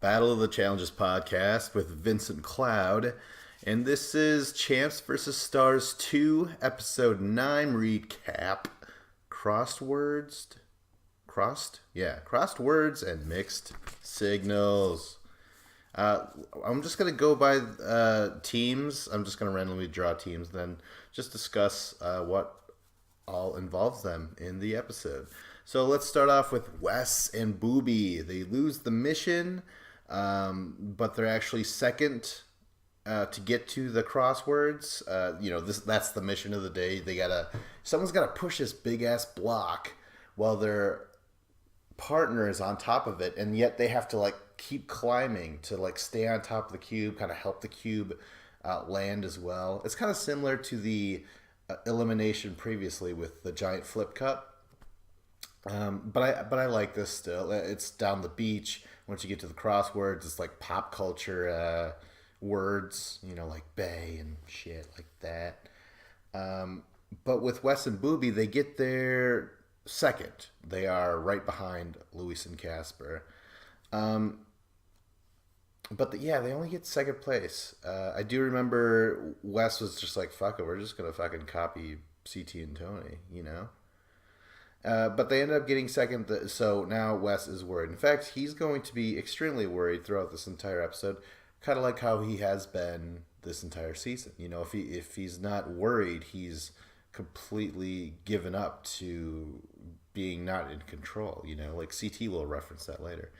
Battle of the Challenges podcast with Vincent Cloud. And this is Champs vs. Stars 2, Episode 9 recap. Crossed words? Crossed? Yeah, crossed words and mixed signals. Uh, I'm just going to go by teams. I'm just going to randomly draw teams, then just discuss what all involves them in the episode. So let's start off with Wes and Booby. They lose the mission, but they're actually second to get to the crosswords. That's the mission of the day. Someone's gotta push this big ass block while their partner is on top of it, and yet they have to like keep climbing to like stay on top of the cube, kind of help the cube land as well. It's kind of similar to the elimination previously with the giant flip cup. But I like this still. It's down the beach. Once you get to the crosswords, it's like pop culture words, like bay and shit like that. But with Wes and Booby, they get there second. They are right behind Luis and Casper. But they only get second place. I do remember Wes was just like, fuck it, we're just going to fucking copy CT and Tony. But they end up getting second, so now Wes is worried. In fact, he's going to be extremely worried throughout this entire episode, kind of like how he has been this entire season. If he's not worried, he's completely given up to being not in control. Like CT will reference that later.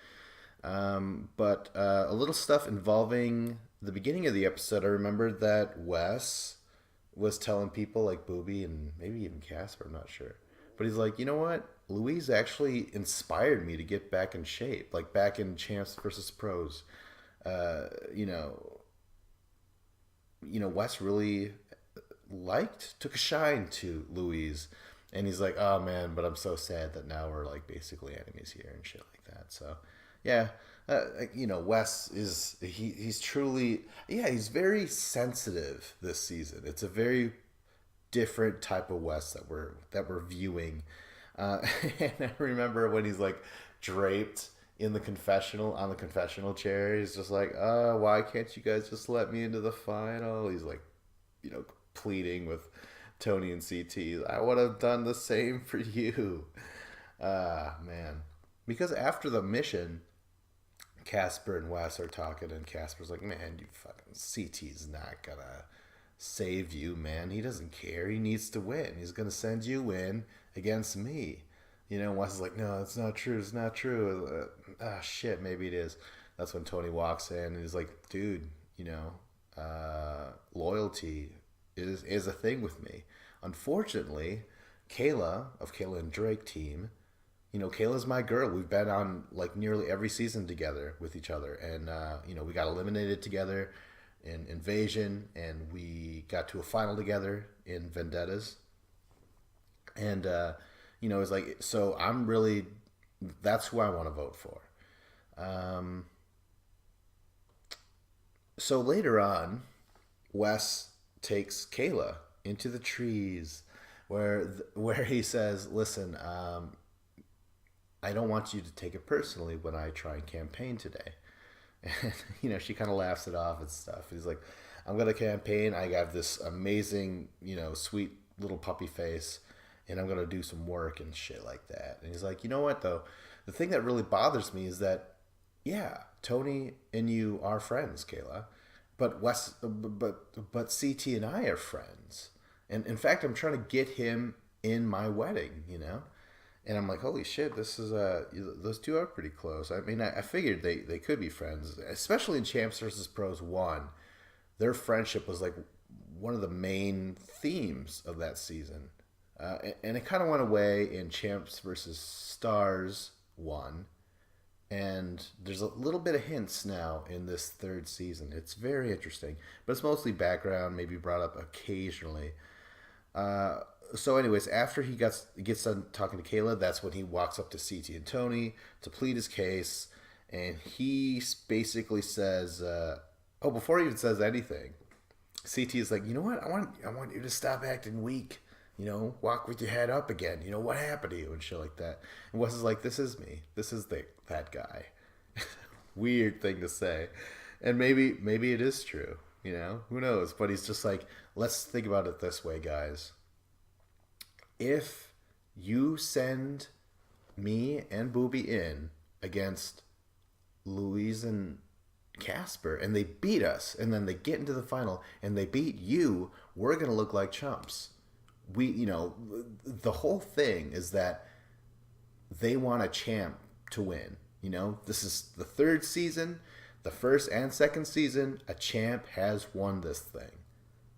But a little stuff involving the beginning of the episode. I remember that Wes was telling people like Booby and maybe even Casper, I'm not sure. But he's like, you know what? Louise actually inspired me to get back in shape, like back in Champs versus Pros. Uh, you know, Wes really took a shine to Louise, and he's like, oh man, but I'm so sad that now we're like basically enemies here and shit like that. So, yeah, Wes he's truly, he's very sensitive this season. It's a very different type of Wes that we're viewing. And I remember when he's like draped in the confessional on the confessional chair. He's just like, why can't you guys just let me into the final? He's like, pleading with Tony and CT. I would have done the same for you. Man. Because after the mission, Casper and Wes are talking, and Casper's like, man, you fucking CT's not gonna save you, man. He doesn't care. He needs to win. He's gonna send you in against me. Wes is like, no, it's not true. It's not true. Shit, maybe it is. That's when Tony walks in and he's like, dude, loyalty is a thing with me. Unfortunately, Kayla of Kayla and Drake team, Kayla's my girl. We've been on like nearly every season together with each other, and we got eliminated together in Invasion, and we got to a final together in Vendettas, and it's like, so that's who I want to vote for. So later on, Wes takes Kayla into the trees, where he says, "Listen, I don't want you to take it personally when I try and campaign today." And she kind of laughs it off and stuff. He's like, "I'm gonna campaign. I got this amazing, sweet little puppy face, and I'm gonna do some work and shit like that." And he's like, "You know what though? The thing that really bothers me is that, yeah, Tony and you are friends, Kayla, but but CT and I are friends, and in fact, I'm trying to get him in my wedding. And I'm like, holy shit, this is those two are pretty close. I mean, I figured they could be friends, especially in Champs versus Pros 1. Their friendship was like one of the main themes of that season. And it kind of went away in Champs versus Stars 1. And there's a little bit of hints now in this third season. It's very interesting, but it's mostly background, maybe brought up occasionally. Uh, so, anyways, after he gets done talking to Kayla, that's when he walks up to CT and Tony to plead his case, and he basically says, before he even says anything, CT is like, you know what, I want you to stop acting weak. Walk with your head up again. What happened to you and shit like that. And Wes is like, this is me. This is that guy. weird thing to say. And maybe it is true, you know? Who knows? But he's just like, let's think about it this way, guys. If you send me and Booby in against Louise and Casper and they beat us and then they get into the final and they beat you, we're going to look like chumps. The whole thing is that they want a champ to win. This is the third season, the first and second season, a champ has won this thing.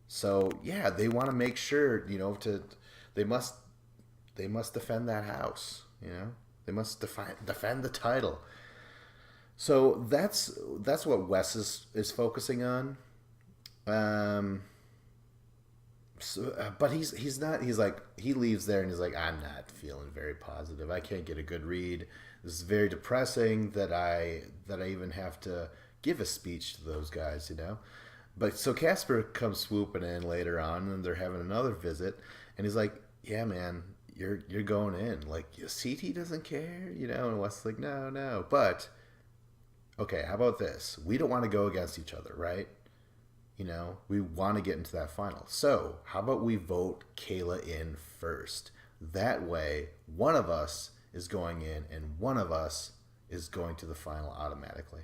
So yeah, they want to make sure, they must defend that house. They must defend the title. So that's what Wes is focusing on. But he's not. He's like, he leaves there and he's like, I'm not feeling very positive. I can't get a good read. This is very depressing that I even have to give a speech to those guys. But so Casper comes swooping in later on, and they're having another visit, and he's like, yeah, man, you're going in. Like, CT doesn't care, And Wes is like, no, but okay, how about this? We don't want to go against each other, right? We want to get into that final. So how about we vote Kayla in first? That way, one of us is going in and one of us is going to the final automatically.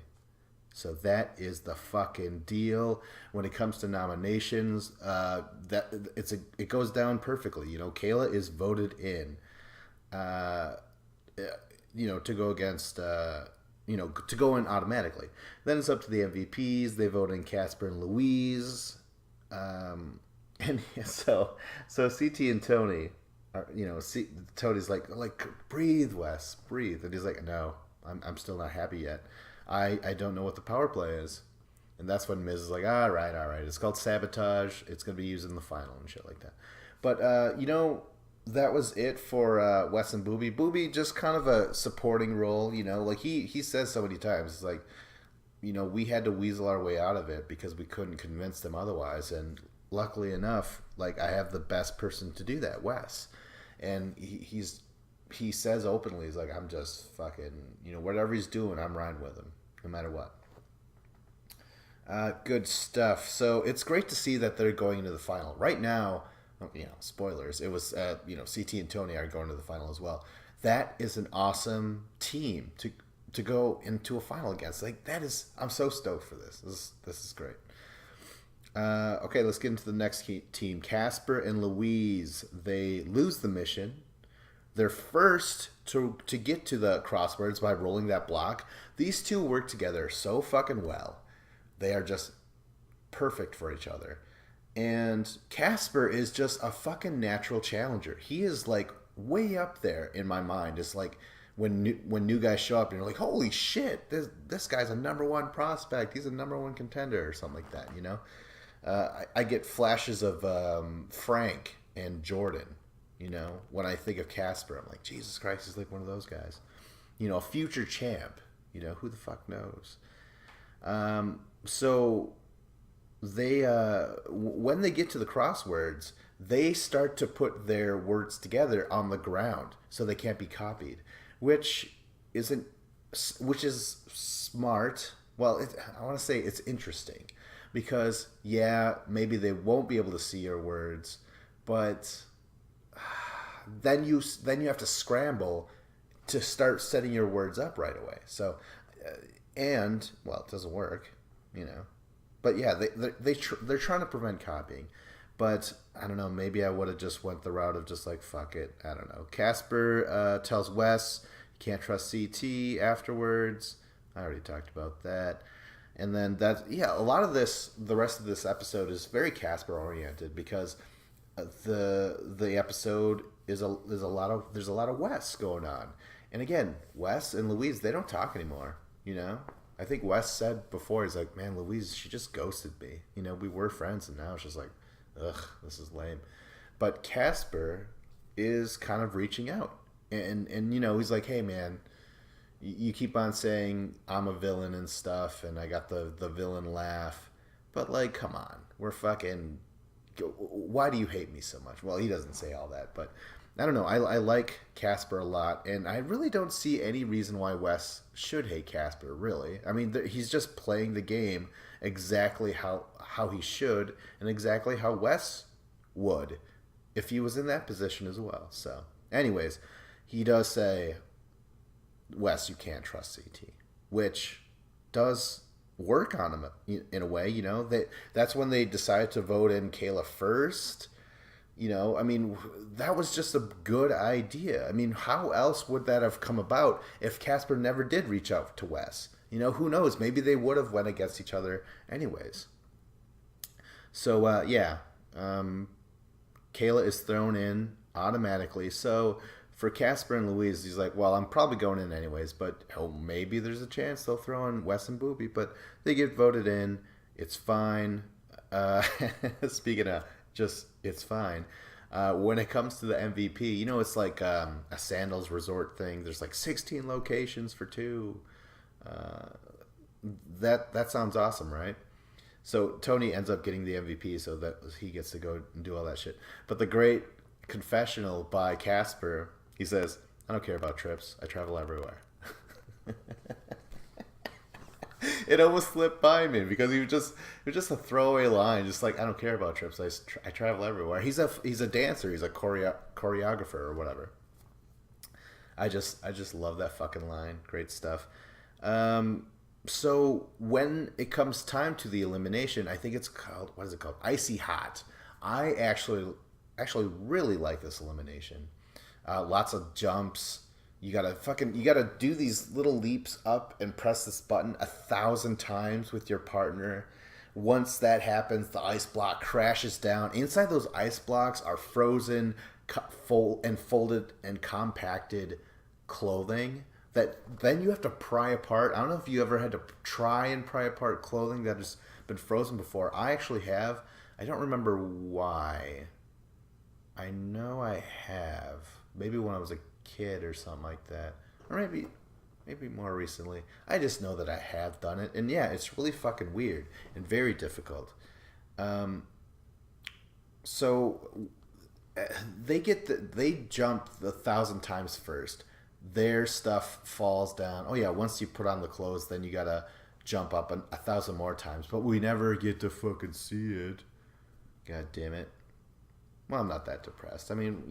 So that is the fucking deal. When it comes to nominations, it goes down perfectly. Kayla is voted in, to go against, to go in automatically. Then it's up to the MVPs. They vote in Casper and Louise. And so CT and Tony are, Tony's like, breathe, Wes, breathe. And he's like, no, I'm still not happy yet. I don't know what the power play is. And that's when Miz is like, all right. It's called sabotage. It's going to be used in the final and shit like that. But, that was it for Wes and Booby. Booby, just kind of a supporting role, Like, he says so many times, it's like, we had to weasel our way out of it because we couldn't convince them otherwise. And luckily enough, like, I have the best person to do that, Wes. And he says openly, he's like, I'm just fucking, whatever he's doing, I'm riding with him, no matter what. Good stuff. So it's great to see that they're going into the final. Right now, spoilers, it was, CT and Tony are going to the final as well. That is an awesome team to go into a final against. Like, I'm so stoked for this. This is great. Okay, let's get into the next team. Casper and Louise, they lose the mission. They're first to get to the crosswords by rolling that block. These two work together so fucking well. They are just perfect for each other. And Casper is just a fucking natural challenger. He is like way up there in my mind. It's like when new guys show up and you're like, holy shit, this guy's a number one prospect. He's a number one contender or something like that, I get flashes of Frank and Jordan, when I think of Casper. I'm like, Jesus Christ, he's like one of those guys. A future champ. Who the fuck knows? So they when they get to the crosswords, they start to put their words together on the ground so they can't be copied, which is smart. Well, I want to say it's interesting because maybe they won't be able to see your words, but then you have to scramble to start setting your words up right away. So it doesn't work, But yeah, they're trying to prevent copying, but I don't know. Maybe I would have just went the route of just like, fuck it. I don't know. Casper tells Wes you can't trust CT afterwards. I already talked about that. And then a lot of the rest of this episode is very Casper oriented because the episode there's a lot of Wes going on, and again, Wes and Louise, they don't talk anymore. I think Wes said before, he's like, man, Louise, she just ghosted me. We were friends, and now it's just like, ugh, this is lame. But Casper is kind of reaching out. And he's like, hey, man, you keep on saying I'm a villain and stuff, and I got the villain laugh. But, like, come on. We're fucking... Why do you hate me so much? Well, he doesn't say all that, but I don't know. I like Casper a lot, and I really don't see any reason why Wes should hate Casper. Really, I mean, he's just playing the game exactly how he should, and exactly how Wes would if he was in that position as well. So, anyways, he does say, Wes, you can't trust CT, which does work on him in a way. That's when they decided to vote in Kayla first. I mean, that was just a good idea. I mean, how else would that have come about if Casper never did reach out to Wes? Who knows? Maybe they would have went against each other anyways. So, yeah. Kayla is thrown in automatically. So, for Casper and Louise, he's like, well, I'm probably going in anyways, but maybe there's a chance they'll throw in Wes and Booby. But they get voted in. It's fine. Speaking of it's fine. When it comes to the MVP, it's like a Sandals Resort thing. There's like 16 locations for two. That sounds awesome, right? So Tony ends up getting the MVP, so that he gets to go and do all that shit. But the great confessional by Casper, he says, "I don't care about trips. I travel everywhere." It almost slipped by me because it was just a throwaway line, just like, I don't care about trips. I travel everywhere. He's a dancer. He's a choreographer or whatever. I just love that fucking line. Great stuff. So when it comes time to the elimination, I think it's called, what is it called? Icy Hot. I actually really like this elimination. Lots of jumps. You gotta do these little leaps up and press this button 1,000 times with your partner. Once that happens, the ice block crashes down. Inside those ice blocks are frozen, folded and compacted clothing that then you have to pry apart. I don't know if you ever had to try and pry apart clothing that has been frozen before. I actually have. I don't remember why. I know I have. Maybe when I was a kid or something like that, or maybe more recently. I just know that I have done it, and yeah, it's really fucking weird and very difficult. So they jump 1,000 times first. Their stuff falls down. Oh yeah, once you put on the clothes, then you gotta jump up 1,000 more times. But we never get to fucking see it. God damn it. Well, I'm not that depressed. I mean,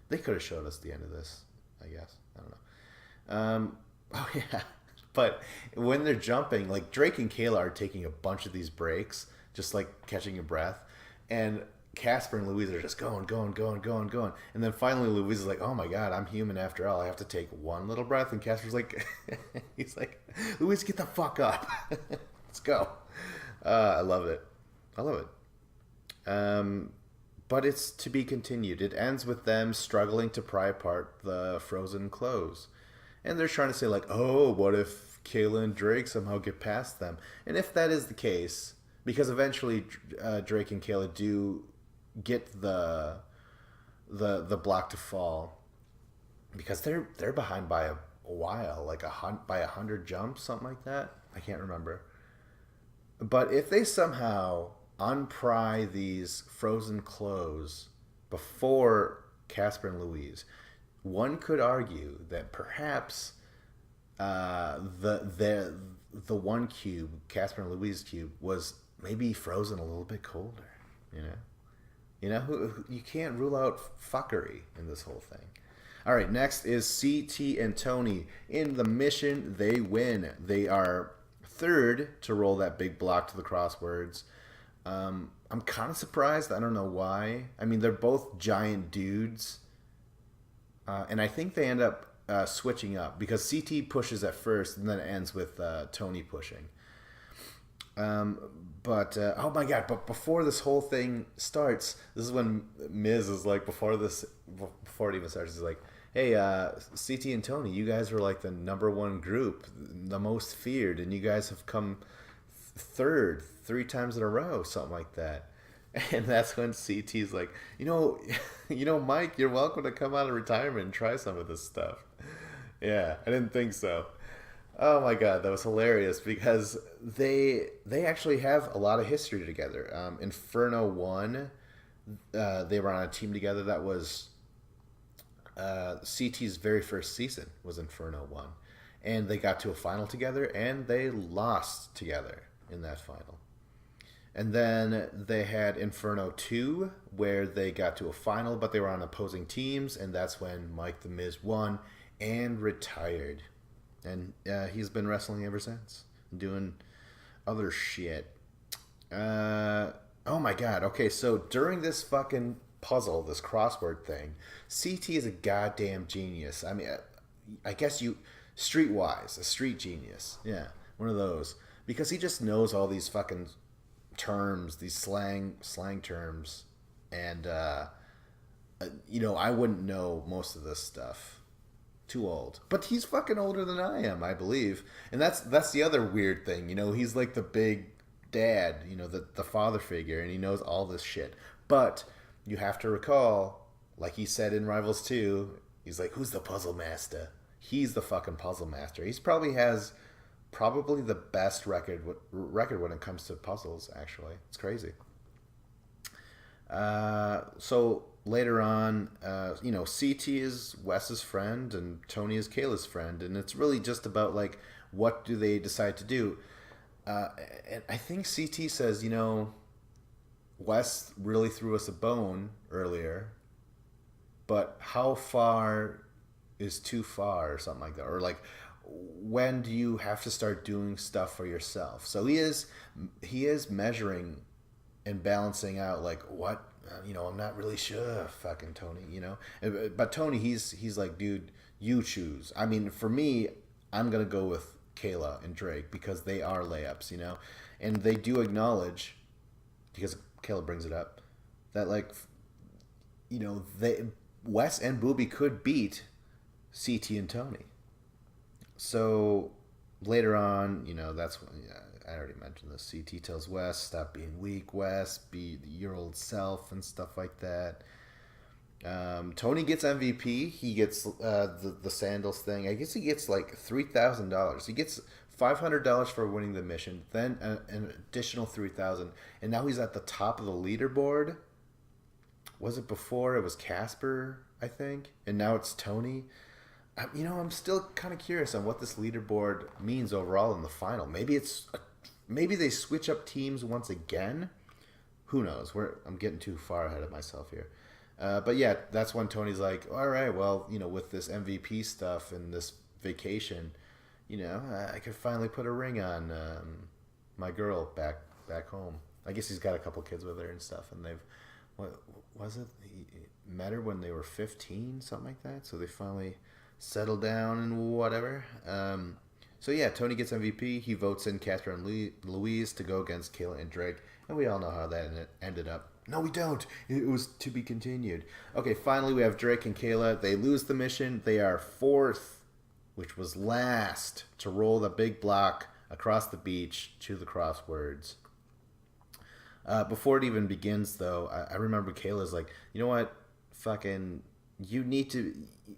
they could have showed us the end of this, I guess. I don't know. Oh, yeah. But when they're jumping, like Drake and Kayla are taking a bunch of these breaks, just like catching your breath. And Casper and Louise are just going. And then finally Louise is like, oh my God, I'm human after all. I have to take one little breath. And Casper's like, he's like, Louise, get the fuck up. Let's go. I love it. But it's to be continued. It ends with them struggling to pry apart the frozen clothes. And they're trying to say, like, oh, what if Kayla and Drake somehow get past them? And if that is the case, because eventually Drake and Kayla do get the block to fall, because they're behind by a while, like by 100 jumps, something like that. I can't remember. But if they somehow unpry these frozen clothes before Casper and Louise, one could argue that perhaps the one cube, Casper and Louise cube, was maybe frozen a little bit colder. You can't rule out fuckery in this whole thing. All right, next is CT and Tony. In the mission, they win. They are third to roll that big block to the crosswords. I'm kind of surprised. I don't know why. I mean, they're both giant dudes. And I think they end up switching up because CT pushes at first and then it ends with Tony pushing. Oh my God, but before this whole thing starts, this is when Miz is like, before it even starts, he's like, hey, CT and Tony, you guys were like the number one group, the most feared, and you guys have come third 3 times in a row, something like that. And that's when CT's like, Mike, you're welcome to come out of retirement and try some of this stuff. Yeah, I didn't think so. Oh my God, that was hilarious because they actually have a lot of history together. Inferno 1, they were on a team together that was CT's very first season was Inferno 1. And they got to a final together, and they lost together in that final. And then they had Inferno 2, where they got to a final, but they were on opposing teams, and that's when Mike the Miz won and retired. And he's been wrestling ever since, doing other shit. Oh my god, okay, so during this fucking puzzle, this crossword thing, CT is a goddamn genius. I mean, I guess you, streetwise, a street genius. Yeah, one of those. Because he just knows all these fucking terms, these slang terms, and I wouldn't know most of this stuff. Too old, but he's fucking older than I am, I believe, and that's the other weird thing. He's like the big dad, the father figure, and he knows all this shit. But you have to recall, like he said in Rivals 2, he's like, "Who's the puzzle master?" He's the fucking puzzle master. He's probably the best record when it comes to puzzles. Actually, it's crazy. So later on, CT is Wes's friend and Tony is Kayla's friend, and it's really just about like what do they decide to do. And I think CT says, Wes really threw us a bone earlier, but how far is too far or something like that, or like when do you have to start doing stuff for yourself? So he is measuring and balancing out like what I'm not really sure, fucking Tony, but Tony, he's like, dude, you choose. I mean, for me, I'm gonna go with Kayla and Drake because they are layups, and they do acknowledge, because Kayla brings it up, that like they Wes and Booby could beat CT and Tony. So later on, that's when, I already mentioned this. CT tells Wes, stop being weak, Wes, be your old self and stuff like that. Tony gets MVP. He gets the sandals thing. I guess he gets like $3,000. He gets $500 for winning the mission, then an additional $3,000, and now he's at the top of the leaderboard. Was it before? It was Casper, I think, and now it's Tony. I'm still kind of curious on what this leaderboard means overall in the final. Maybe they switch up teams once again. Who knows? I'm getting too far ahead of myself here. But yeah, that's when Tony's like, all right, well, with this MVP stuff and this vacation, I could finally put a ring on my girl back home. I guess he's got a couple kids with her and stuff, and what was it? He met her when they were 15, something like that. So they finally settled down and whatever. So yeah, Tony gets MVP. He votes in Casper and Louise to go against Kayla and Drake, and we all know how that ended up. No, we don't. It was to be continued. Okay, finally we have Drake and Kayla. They lose the mission. They are fourth, which was last, to roll the big block across the beach to the crosswords. Before it even begins, though, I remember Kayla's like, you know what? Fucking, you need to...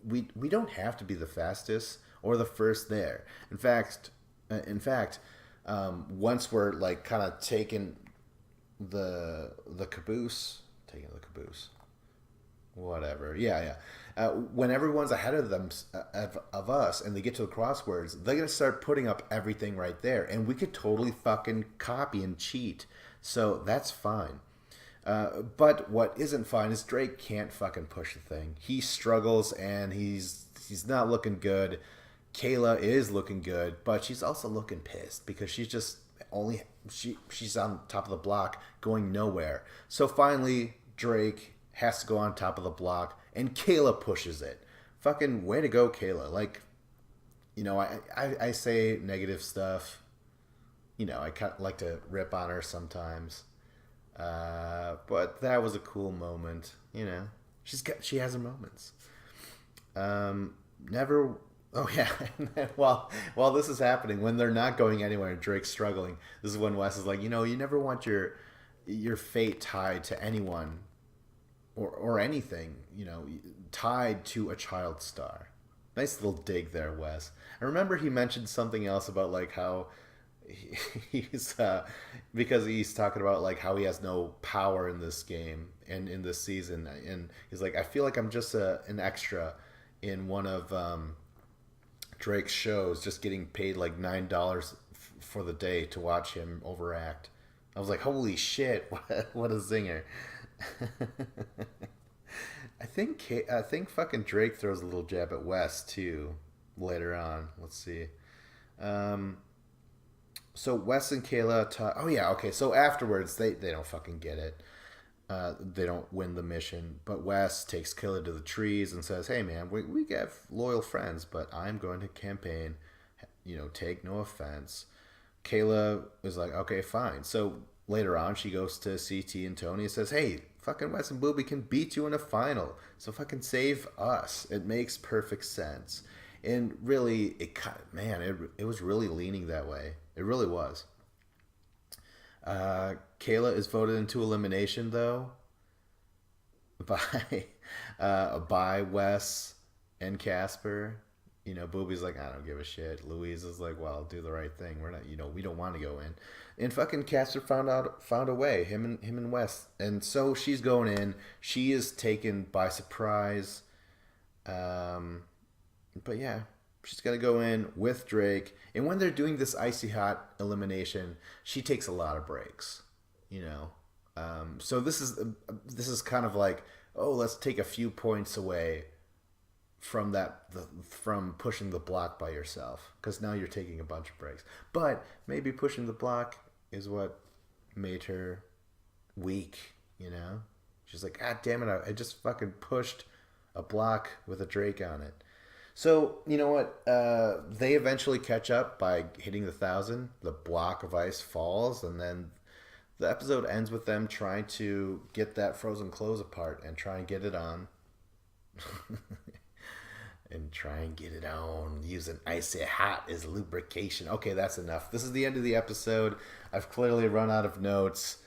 We don't have to be the fastest or the first there. In fact, once we're like kind of taking the caboose, whatever. Yeah. When everyone's ahead of them of us, and they get to the crosswords, they're gonna start putting up everything right there, and we could totally fucking copy and cheat. So that's fine. But what isn't fine is Drake can't fucking push the thing. He struggles, and he's not looking good. Kayla is looking good, but she's also looking pissed because she's on top of the block going nowhere. So finally, Drake has to go on top of the block, and Kayla pushes it. Fucking way to go, Kayla. Like, I say negative stuff. I kind of like to rip on her sometimes. But that was a cool moment. She has her moments. Oh yeah. while this is happening, when they're not going anywhere and Drake's struggling, this is when Wes is like, you never want your fate tied to anyone or anything, tied to a child star. Nice little dig there, Wes. I remember he mentioned something else about like how he's because he's talking about like how he has no power in this game and in this season, and he's like, I feel like I'm just an extra, in one of Drake's shows, just getting paid like $9 for the day to watch him overact. I was like, holy shit, what a zinger. I think fucking Drake throws a little jab at West too later on. Let's see. Um, so Wes and Kayla talk. Oh yeah, okay. So afterwards, they don't fucking get it. They don't win the mission, but Wes takes Kayla to the trees and says, "Hey man, we have loyal friends, but I'm going to campaign. Take no offense." Kayla is like, "Okay, fine." So later on, she goes to CT and Tony and says, "Hey, fucking Wes and Booby can beat you in a final, so fucking save us." It makes perfect sense. And really, it was really leaning that way. It really was. Kayla is voted into elimination though by by Wes and Casper. Booby's like, I don't give a shit. Louise is like, well, do the right thing. We're not, we don't want to go in. And fucking Casper found a way. Him and Wes, and so she's going in. She is taken by surprise. Um, but yeah, she's gonna go in with Drake. And when they're doing this icy hot elimination, she takes a lot of breaks. You know, so this is kind of like, oh, let's take a few points away from from pushing the block by yourself, because now you're taking a bunch of breaks. But maybe pushing the block is what made her weak. She's like, God damn it, I just fucking pushed a block with a Drake on it. So you know what? They eventually catch up by hitting the 1,000. The block of ice falls, and then the episode ends with them trying to get that frozen clothes apart and try and get it on. And try and get it on using icy hot as lubrication. Okay, that's enough. This is the end of the episode. I've clearly run out of notes.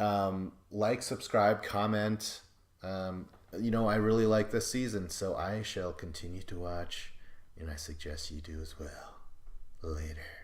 Like, subscribe, comment. I really like this season, so I shall continue to watch, and I suggest you do as well. Later.